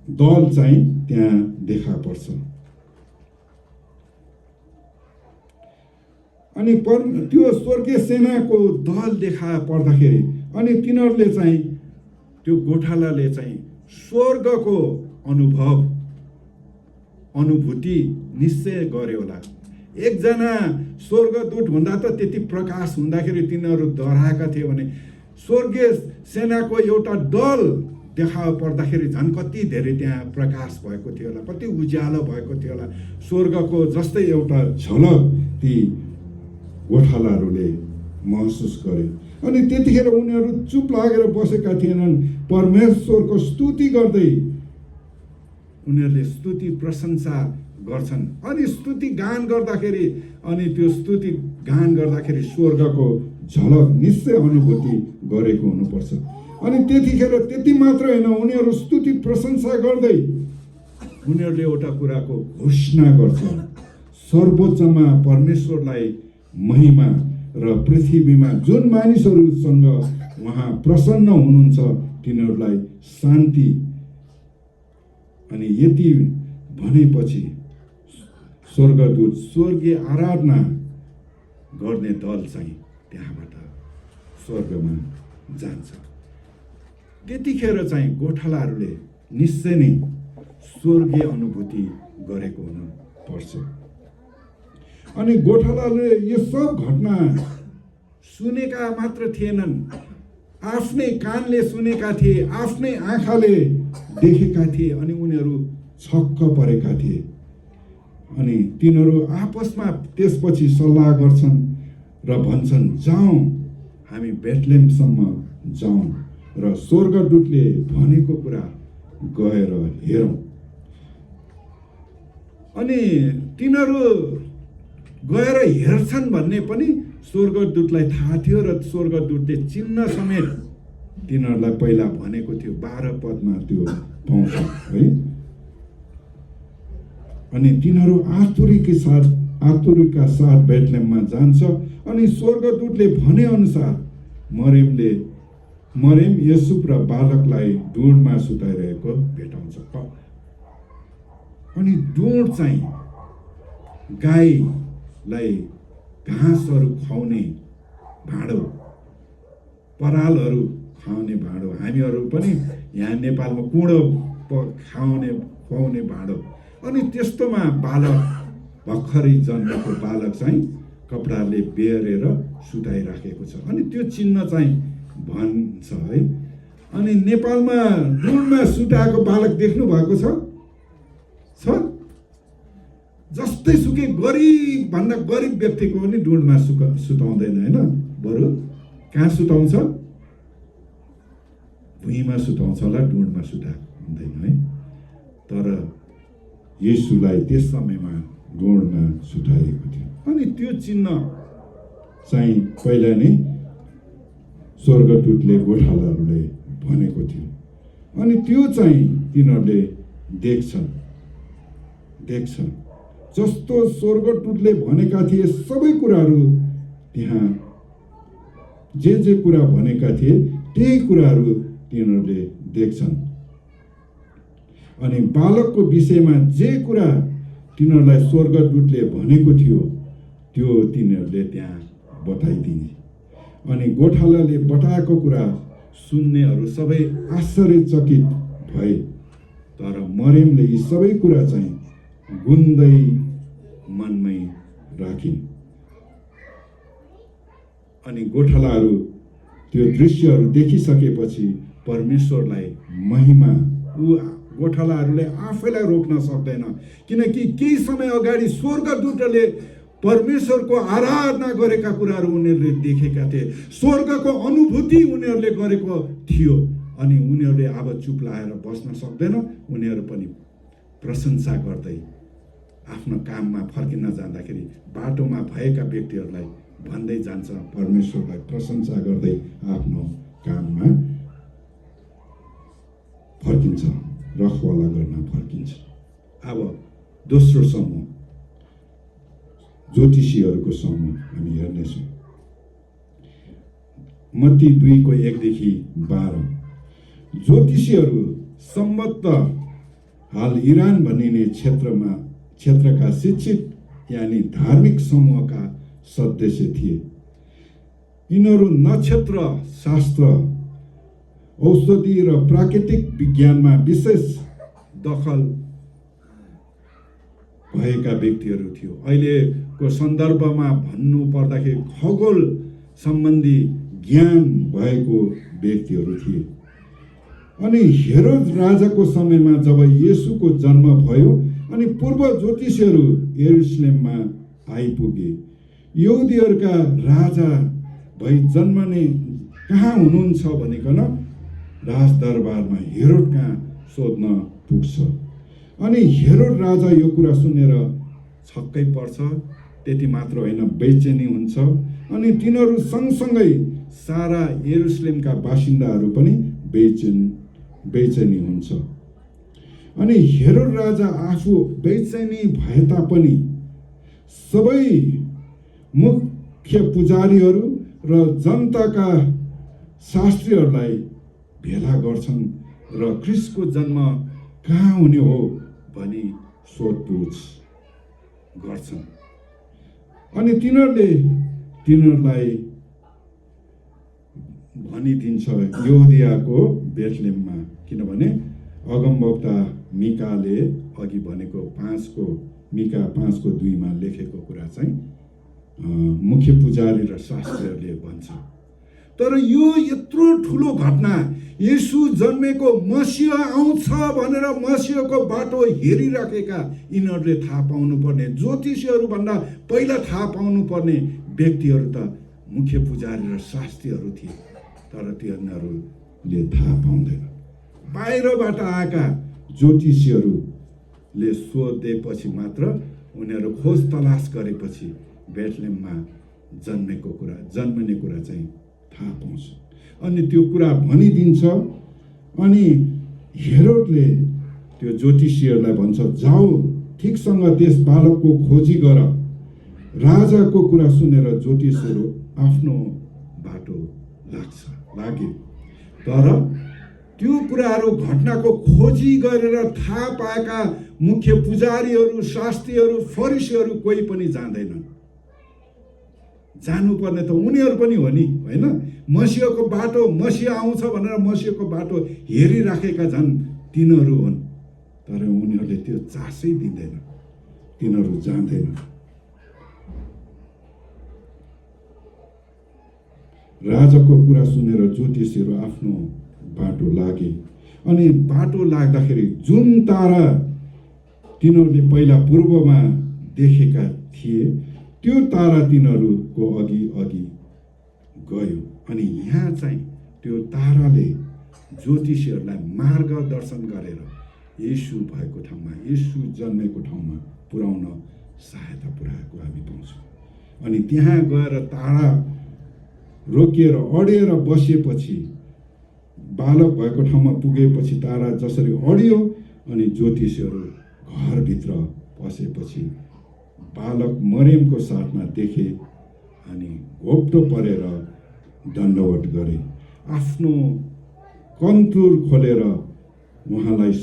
दल चाहिँ त्यहाँ देखा पर्छ। अनि त्यो स्वर्गीय सेनाको दल देखा पर्दाखेरि अनि तिनीहरूले चाहिँ, त्यो गोठालाले चाहिँ स्वर्गको अनुभूति निश्चय गर्यो होला। एकजना स्वर्गदूत हुँदा त त्यति प्रकाश हुँदाखेरि तिनीहरू डराएका थिए भने स्वर्गीय सेनाको एउटा दल देखा पर्दाखेरि झन् कति धेरै त्यहाँ प्रकाश भएको थियो होला, कति उज्यालो भएको थियो होला। स्वर्गको जस्तै एउटा झलक ती गोठालाहरूले महसुस गरे। अनि त्यतिखेर उनीहरू चुप लागेर बसेका थिएनन्, परमेश्वरको स्तुति गर्दै उनीहरूले स्तुति प्रशंसा गर्छन्। अनि स्तुति गान गर्दाखेरि, अनि त्यो स्तुति गान गर्दाखेरि स्वर्गको झलक निश्चय अनुभूति गरेको हुनुपर्छ। अनि त्यतिखेर त्यति मात्र होइन, उनीहरू स्तुति प्रशंसा गर्दै उनीहरूले एउटा कुराको घोषणा गर्छन्, सर्वोच्चमा परमेश्वरलाई महिमा र पृथ्वीमा जुन मानिसहरूसँग उहाँ प्रसन्न हुनुहुन्छ तिनीहरूलाई शान्ति। अनि यति भनेपछि स्वर्गदूत स्वर्गीय आराधना गर्ने दल चाहिँ त्यहाँबाट स्वर्गमा जान्छ। त्यतिखेर चाहिँ गोठालाहरूले निश्चय नै स्वर्गीय अनुभूति गरेको हुन पर्छ। अनि गोठालाले यो सब घटना सुनेका मात्र थिएनन्, आफ्नै कानले सुनेका थिए, आफ्नै आँखाले देखेका थिए। अनि उनीहरू छक्क परेका थिए। अनि तिनीहरू आपसमा त्यसपछि सल्लाह गर्छन् र भन्छन्, जाउँ हामी बेथलेहमसम्म जाउँ र स्वर्गदूतले भनेको कुरा गएर हेरौँ। अनि तिनीहरू गएर हेर्छन् भन्ने पनि स्वर्गदूतलाई थाहा थियो र स्वर्गदूतले चिन्ह समेत तिनीहरूलाई पहिला भनेको थियो। 12 पदमा त्यो पाउँछ है। अनि तिनीहरू आतुरीका साथ बेथलेहममा जान्छ अनि स्वर्गदूतले भने अनुसार मरियम युसुफ र बालकलाई ढुँडमा सुताइरहेको भेटाउँछ। अनि ढुँड चाहिँ गाईलाई घाँसहरू खुवाउने भाँडो, परालहरू खुवाउने भाँडो, हामीहरू पनि यहाँ नेपालमा कुँडो खुवाउने भाँडो। अनि त्यस्तोमा बालक, भर्खरै जन्मेको बालक चाहिँ कपडाले बेरेर सुताइराखेको छ। अनि त्यो चिन्ह चाहिँ भन्छ है। अनि नेपालमा ढुँडमा सुताएको बालक देख्नु भएको छ? जस्तै सुकै गरिब भन्दा गरिब व्यक्तिको पनि ढुँडमा सुताउँदैन होइन, बरु कहाँ सुताउँछ? भुइँमा सुताउँछ होला, ढुँडमा सुताएको हुँदैन है। तर येशूलाई त्यस समयमा ढुँडमा सुताएको थियो। अनि त्यो चिन्ह चाहिँ पहिला नै स्वर्गदूतले गोठालाहरूले भनेको थियो। अनि त्यो चाहिँ तिनीहरूले देख्छन्। जस्तो स्वर्गदूतले भनेका थिए सबै कुराहरू, त्यहाँ जे कुरा भनेका थिए त्यही कुराहरू तिनीहरूले देख्छन्। अनि बालकको विषयमा जे कुरा तिनीहरूलाई स्वर्गदूतले भनेको थियो त्यो तिनीहरूले त्यहाँ बताइदिने। अनि गोठालाले बताएको कुरा सुन्नेहरू सबै आश्चर्यचकित भए। तर मरियमले यी सबै कुरा चाहिँ गुन्दै मनमै राखिन्। अनि गोठालाहरू त्यो दृश्यहरू देखिसकेपछि परमेश्वरलाई महिमा, गोठालाहरूले आफैलाई रोक्न सक्दैन, किनकि केही समय अगाडि स्वर्गदूतले परमेश्वरको आराधना गरेका कुराहरू उनीहरूले देखेका थिए, स्वर्गको अनुभूति उनीहरूले गरेको थियो। अनि उनीहरूले अब चुप लाएर बस्न सक्दैन। उनीहरू पनि प्रशंसा गर्दै आफ्नो काममा फर्किन जाँदाखेरि बाटोमा भएका व्यक्तिहरूलाई भन्दै जान्छ, परमेश्वरलाई प्रशंसा गर्दै आफ्नो काममा फर्किन्छ, रखवाला गर्न फर्किन्छ। अब दोस्रो समूह, ज्योतिषीहरूको समूह हामी हेर्नेछौँ। मत्ती 2:1-12। ज्योतिषीहरू सम्बद्ध हाल इरान भनिने क्षेत्रका शिक्षित यानी धार्मिक समूहका सदस्य थिए। यिनीहरू नक्षत्र शास्त्र, औषधि र प्राकृतिक विज्ञानमा विशेष दखल भएका व्यक्तिहरू थियो। अहिलेको सन्दर्भमा भन्नु पर्दाखेरि खगोल सम्बन्धी ज्ञान भएको व्यक्तिहरू थिए। अनि हेरोद राजाको समयमा जब येशूको जन्म भयो अनि पूर्व ज्योतिषीहरू यरुशलेममा आइपुगे। यहुदीहरूका राजा भई जन्मने कहाँ हुनुहुन्छ भनिकन राजदरबारमा हेरोद कहाँ सोध्न पुग्छ। अनि हेरोद राजा यो कुरा सुनेर छक्कै पर्छ। त्यति मात्र होइन, बेचैनी हुन्छ। अनि तिनीहरू सँगसँगै सारा यरुशलेमका बासिन्दाहरू पनि बेचैनी हुन्छ। अनि हेरोद राजा आफू बेचैनी भए तापनि सबै मुख्य पुजारीहरू र जनताका शास्त्रीहरूलाई भेला गर्छन् र ख्रीष्टको जन्म कहाँ हुने हो भनी सोधपुछ गर्छन्। अनि तिनीहरूलाई भनिदिन्छ यहुदियाको बेथलेहममा, किनभने अगमवक्ता मिकाले अघि भनेको मिका 5:2 लेखेको कुरा चाहिँ मुख्य पुजारी र शास्त्रीहरूले भन्छ। तर यो यत्रो ठुलो घटना, येशू जन्मेको मसीह आउँछ भनेर मसीहको बाटो हेरिराखेका यिनीहरूले थाहा पाउनुपर्ने, ज्योतिषीहरू भन्दा पहिला थाहा पाउनुपर्ने व्यक्तिहरू त मुख्य पुजारी र शास्त्रीहरू थिए। तर तिनीहरूले थाहा पाउँदैन। बाहिरबाट आएका ज्योतिषीहरू ले सोधेपछि मात्र उनीहरू खोज तलास गरेपछि बेथलेहममा जन्मने कुरा चाहिँ थाहा पाउँछ। अनि त्यो कुरा भनिदिन्छ। अनि हेरोदले त्यो ज्योतिषीहरूलाई भन्छ, जाऊ ठिकसँग त्यस बालकको खोजी गर। राजाको कुरा सुनेर ज्योतिषीहरू आफ्नो बाटो लागे। तर त्यो कुराहरू घटनाको खोजी गरेर थाहा पाएका मुख्य पुजारीहरू, शास्त्रीहरू, फरिसीहरू कोही पनि जान्दैनन्। जानुपर्ने त उनीहरू पनि हो नि, होइन? मसीहको बाटो, मसीह आउँछ भनेर मसीहको बाटो हेरिराखेका झन् तिनीहरू हुन्। तर उनीहरूले त्यो चासै दिँदैन, तिनीहरू जान्दैन। राजाको कुरा सुनेर ज्योतिषीहरू आफ्नो बाटो लागे। अनि बाटो लाग्दाखेरि जुन तारा तिनीहरूले पहिला पूर्वमा देखेका थिए त्यो तारा तिनीहरूको अघि अघि गयो। अनि यहाँ चाहिँ त्यो ताराले ज्योतिषीहरूलाई मार्गदर्शन गरेर येशू भएको ठाउँमा, येशू जन्मेको ठाउँमा पुर्याउन सहायता पुर्याएको हामी पाउँछौँ। अनि त्यहाँ गएर तारा रोकिएर अडिएर बसेपछि, बालक भएको ठाउँमा पुगेपछि तारा जसरी अडियो अनि ज्योतिषीहरू घरभित्र पसेपछि बालक मरियमको साथमा देखे अनि घोप्टो परेर दण्डवत गरे। आफ्नो कन्तुर खोलेर उहाँलाई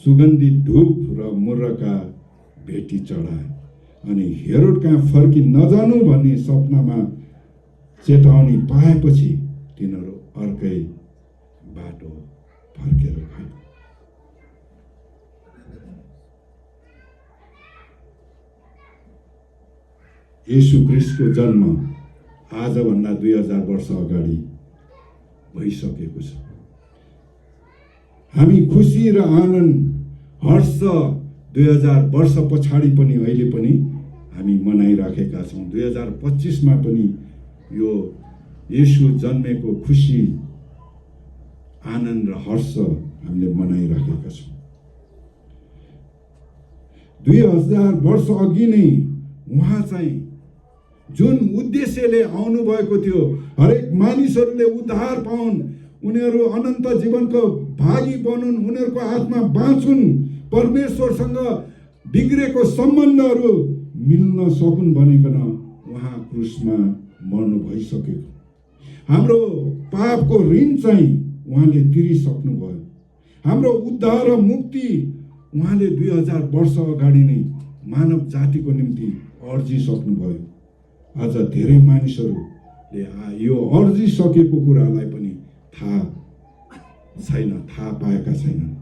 सुगन्धित धूप र मुर्रका भेटी चढाए। अनि हेरोद कहाँ फर्की नजानु भन्ने सपनामा चेतावनी पाएपछि तिनीहरू अर्कै बाटो फर्केर गए। येशू ख्रीष्टको जन्म आजभन्दा 2000 वर्ष अगाडि भइसकेको छ। हामी खुसी र आनन्द, हर्ष 2000 वर्ष पछाडि पनि अहिले पनि हामी मनाइराखेका छौँ। 2025 मा पनि यो येशू जन्मेको खुसी, आनन्द र हर्ष हामीले मनाइराखेका छौँ। 2000 वर्ष अघि नै उहाँ चाहिँ जुन उद्देश्यले आउनु भएको थियो, हरेक मानिसहरूले उद्धार पाउन्, उनीहरू अनन्त जीवनको भागी बनुन्, उनीहरूको आत्मा बाँचुन्, परमेश्वरसँग बिग्रेको सम्बन्धहरू मिल्न सकुन् भनिकन उहाँ क्रुसमा मर्नु भइसकेको। हाम्रो पापको ऋण चाहिँ उहाँले तिरिसक्नुभयो। हाम्रो उद्धार र मुक्ति उहाँले 2000 वर्ष अगाडि नै मानव जातिको निम्ति अर्जिसक्नुभयो। आज धेरै मानिसहरूले यो अर्जिसकेको कुरालाई पनि थाहा पाएका छैनन्।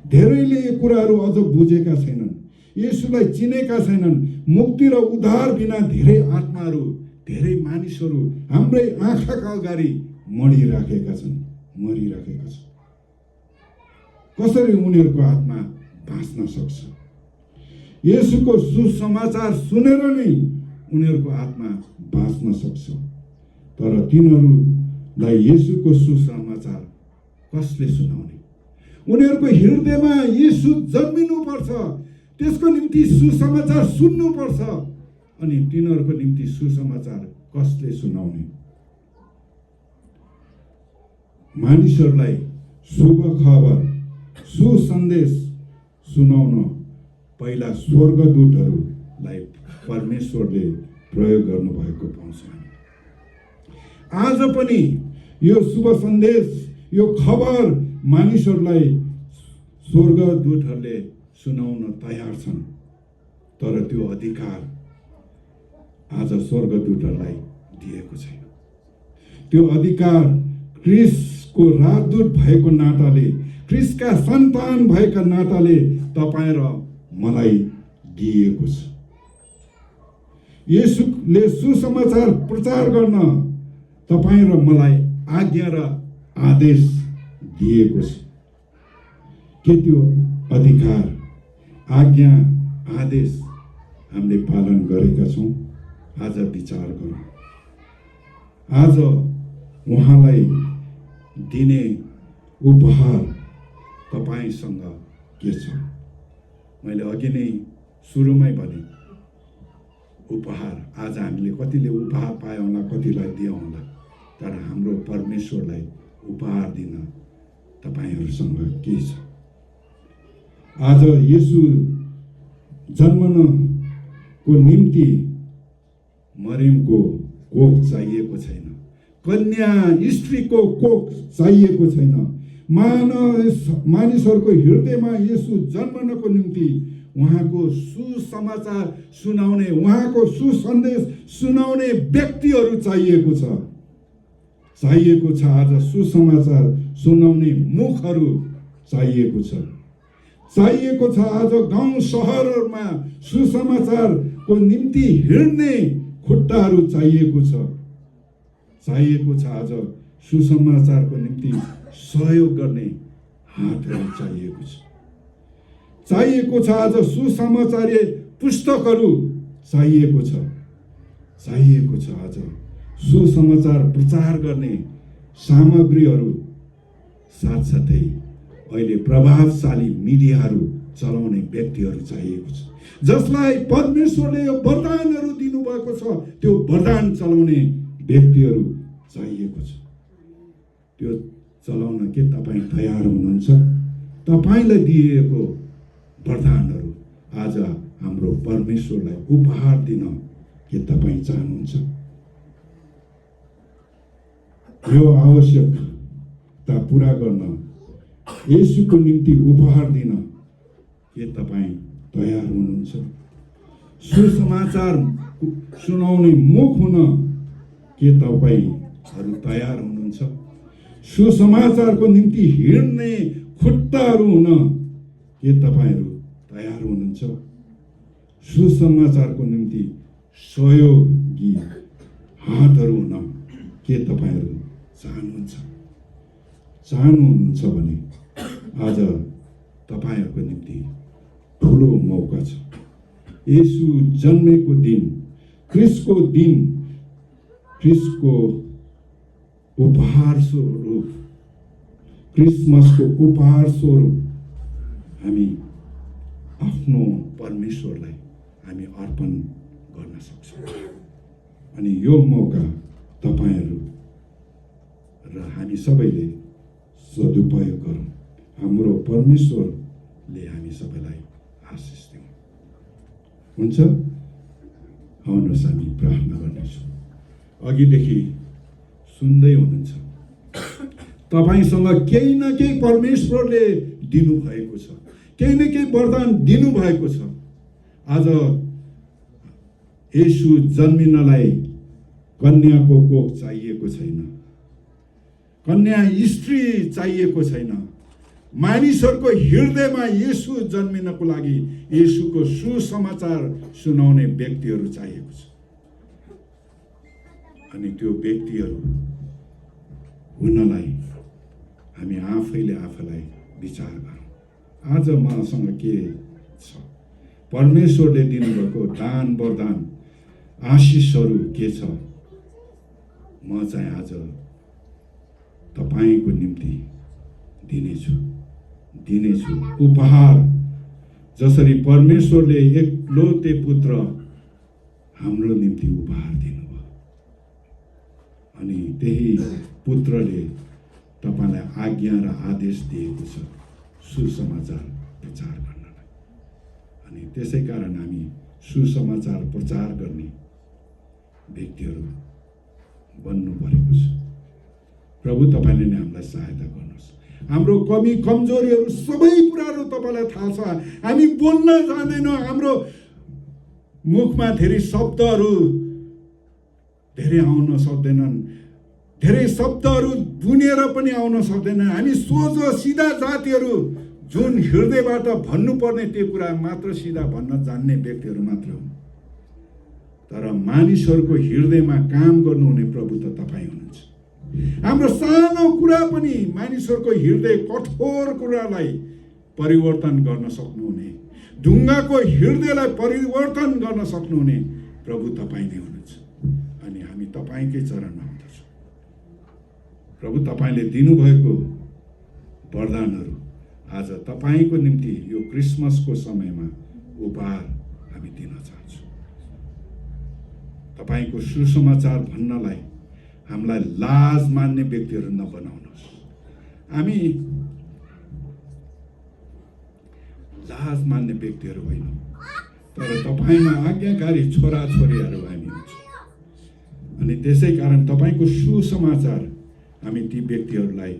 धेरैले यो कुराहरू अझ बुझेका छैनन्, येशूलाई चिनेका छैनन्। मुक्ति र उद्धार बिना धेरै आत्माहरू, धेरै मानिसहरू हाम्रै आँखाका अगाडि मरिराखेका छन्। कसरी उनीहरूको आत्मा बाँच्न सक्छ? येशूको सुसमाचार सुनेर नै उनीहरूको आत्मा बाँच्न सक्छ। तर तिनीहरूलाई येशूको सुसमाचार कसले सुनाउने? उनीहरूको हृदयमा येशू जन्मिनुपर्छ, त्यसको निम्ति सुसमाचार सुन्नुपर्छ। अनि तिनीहरूको निम्ति सुसमाचार कसले सुनाउने? मानिसहरूलाई शुभ खबर, सुसन्देश सुनाउन पहिला स्वर्गदूतहरूलाई परमेश्वरले प्रयोग गर्नुभएको पाउँछौँ। आज पनि यो शुभ सन्देश, यो खबर मानिसहरूलाई स्वर्गदूतहरूले सुनाउन तयार छन्। तर त्यो अधिकार आज स्वर्गदूतहरूलाई दिएको छैन। त्यो अधिकार क्रिस्टको राजदूत भएको नाताले, क्रिस्टका सन्तान भएका नाताले तपाईँ र मलाई दिएको छ। येशूले सुसमाचार प्रचार गर्न तपाईँ र मलाई आज्ञा र आदेश दिएको छ। के त्यो अधिकार, आज्ञा, आदेश हामीले पालन गरेका छौँ? आज विचार गरौँ। आज उहाँलाई दिने उपहार तपाईँसँग के छ? मैले अघि नै सुरुमै भने उपहार। आज हामीले कतिले उपहार पायौँ होला, कतिलाई दियौँ होला, तर हाम्रो परमेश्वरलाई उपहार दिन तपाईहरूसँग के छ? आज येशू जन्मनको निम्ति मरियमको कोख चाहिएको छैन, कन्या स्त्रीको कोख चाहिएको छैन। मानिसहरूको हृदयमा येशू जन्मनको निम्ति उहाँको सुसमाचार सुनाउने, उहाँको सुसन्देश सुनाउने व्यक्तिहरू चाहिएको छ। आज सुसमाचार सुनाउने मुखहरू चाहिएको छ। आज गाउँ सहरहरूमा सुसमाचारको निम्ति हिँड्ने खुट्टाहरू चाहिएको छ। आज सुसमाचारको निम्ति सहयोग गर्ने हातहरू चाहिएको छ। आज सुसमाचारीय पुस्तकहरू चाहिएको छ। आज सुसमाचार प्रचार गर्ने सामग्रीहरू, साथसाथै अहिले प्रभावशाली मिडियाहरू चलाउने व्यक्तिहरू चाहिएको छ, जसलाई परमेश्वरले यो वरदानहरू दिनुभएको छ। त्यो वरदान चलाउने व्यक्तिहरू चाहिएको छ। त्यो चलाउन के तपाईँ तयार हुनुहुन्छ? तपाईँलाई दिएको वरदानहरू आज हाम्रो परमेश्वरलाई उपहार दिन के तपाईँ चाहनुहुन्छ? यो आवश्यकता पुरा गर्न, येशूको निम्ति उपहार दिन के तपाईँ तयार हुनुहुन्छ? सुसमाचार सुनाउने मुख हुन के तपाईँहरू तयार हुनुहुन्छ? सुसमाचारको निम्ति हिँड्ने खुट्टाहरू हुन के तपाईँहरू तयार हुनुहुन्छ? सुसमाचारको निम्ति सहयोगी हातहरू हुन के तपाईँहरू चाहनुहुन्छ भने आज तपाईँहरूको निम्ति ठुलो मौका छ। येशू जन्मेको दिन, क्रिस्मसको उपहार स्वरूप हामी आफ्नो परमेश्वरलाई हामी अर्पण गर्न सक्छौँ। अनि यो मौका तपाईँहरू र हामी सबैले सदुपयोग गरौँ। हाम्रो परमेश्वरले हामी सबैलाई आशिष दिउँ। हुन्छ? आउनुहोस् हामी प्रार्थना गर्नेछौँ। अघिदेखि सुन्दै हुनुहुन्छ, तपाईँसँग केही न केही परमेश्वरले दिनुभएको छ, केही न केही वरदान दिनुभएको छ। आज येशू जन्मिनलाई कन्याको कोख चाहिएको छैन, कन्या स्त्री चाहिएको छैन। मानिसहरूको हृदयमा येशू जन्मिनको लागि येशूको सुसमाचार सुनाउने व्यक्तिहरू चाहिएको छ। अनि त्यो व्यक्तिहरू हुनलाई हामी आफैलाई विचार गरौँ। आज मसँग के छ? परमेश्वरले दिनुभएको दान वरदान आशिषहरू के छ? म चाहिँ आज तपाईँको निम्ति दिनेछु उपहार। जसरी परमेश्वरले एकलौटे पुत्र हाम्रो निम्ति उपहार दिनुभयो, अनि त्यही पुत्रले तपाईँलाई आज्ञा र आदेश दिएको छ सुसमाचार प्रचार गर्नलाई। अनि त्यसै कारण हामी सुसमाचार प्रचार गर्ने व्यक्तिहरू बन्नु परेको छ। प्रभु तपाईँले नै हामीलाई सहायता गर्नुहोस्। हाम्रो कमी कमजोरीहरू सबै कुराहरू तपाईँलाई थाहा छ। हामी बोल्न जान्दैनौँ, हाम्रो मुखमा धेरै शब्दहरू आउन सक्दैनन्, धेरै शब्दहरू बुनेर पनि आउन सक्दैनन्। हामी सोझो सिधा जातिहरू जुन हृदयबाट भन्नुपर्ने त्यो कुरा मात्र सिधा भन्न जान्ने व्यक्तिहरू मात्र हुन्। तर मानिसहरूको हृदयमा काम गर्नुहुने प्रभु त तपाईँ हुनुहुन्छ। हाम्रो सानो कुरा पनि मानिसहरूको हृदय कठोर कुरालाई परिवर्तन गर्न सक्नुहुने, ढुङ्गाको हृदयलाई परिवर्तन गर्न सक्नुहुने प्रभु तपाईँ नै हुनुहुन्छ। अनि हामी तपाईँकै चरणमा हुँदछौँ। प्रभु तपाईँले दिनुभएको वरदानहरू आज तपाईँको निम्ति यो क्रिसमसको समयमा उपहार हामी दिन चाहन्छौँ। तपाईँको सुसमाचार भन्नलाई हामीलाई लाज मान्ने व्यक्तिहरू नबनाउनुहोस्। हामी लाज मान्ने व्यक्तिहरू होइनौँ, तर तपाईँमा आज्ञाकारी छोराछोरीहरू हामी हुन्छौँ। अनि त्यसै कारण तपाईँको सुसमाचार हामी ती व्यक्तिहरूलाई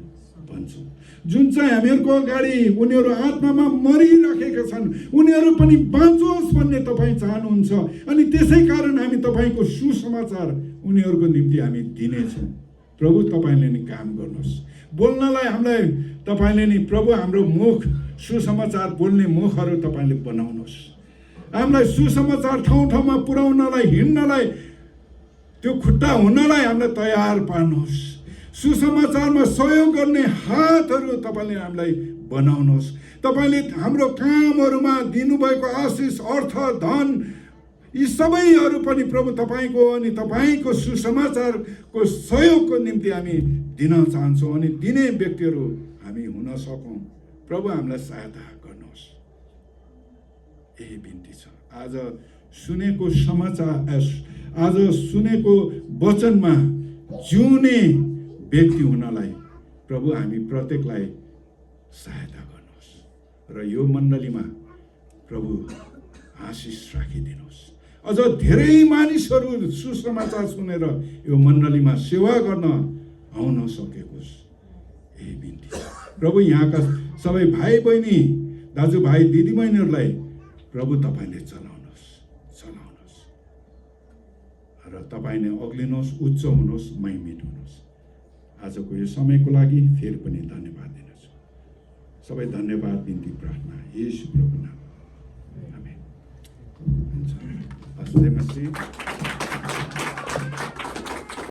भन्छौँ जुन चाहिँ हामीहरूको अगाडि उनीहरू आत्मामा मरिराखेका छन्, उनीहरू पनि बाँचोस् भन्ने तपाईँ चाहनुहुन्छ। अनि त्यसै कारण हामी तपाईँको सुसमाचार उनीहरूको निम्ति हामी दिनेछौँ। प्रभु तपाईँले नि काम गर्नुहोस्। बोल्नलाई हामीलाई तपाईँले नि प्रभु हाम्रो मुख सुसमाचार बोल्ने मुखहरू तपाईँले बनाउनुहोस्। हामीलाई सुसमाचार ठाउँ ठाउँमा पुर्याउनलाई, हिँड्नलाई, त्यो खुट्टा हुनलाई हामीलाई तयार पार्नुहोस्। सुसमाचारमा सहयोग गर्ने हातहरू तपाईँले हामीलाई बनाउनुहोस्। तपाईँले हाम्रो कामहरूमा दिनुभएको आशिष, अर्थ, धन यी सबैहरू पनि प्रभु तपाईँको अनि तपाईँको सुसमाचारको सहयोगको निम्ति हामी दिन चाहन्छौँ। अनि दिने व्यक्तिहरू हामी हुन सकौँ। प्रभु हामीलाई सहायता गर्नुहोस्, यही बिन्ती छ। आज सुनेको समाचार, आज सुनेको वचनमा जिउने व्यक्ति हुनलाई प्रभु हामी प्रत्येकलाई सहायता गर्नुहोस् र यो मण्डलीमा प्रभु आशिष राखिदिनुहोस्। अझ धेरै मानिसहरू सुसमाचार सुनेर यो मण्डलीमा सेवा गर्न आउन सकेकोस्, यही बिन्ती छ। प्रभु यहाँका सबै भाइ बहिनी, दाजुभाइ, दिदीबहिनीहरूलाई प्रभु तपाईँले चलाउनुहोस् र तपाईँ नै अग्लिनुहोस्, उच्च हुनुहोस्, महिमित हुनुहोस्। आजको यो समयको लागि फेरि पनि धन्यवाद दिनेछु। सबै धन्यवाद, बिन्ती, प्रार्थना येशू प्रभु नाम, आमेन। हुन्छ।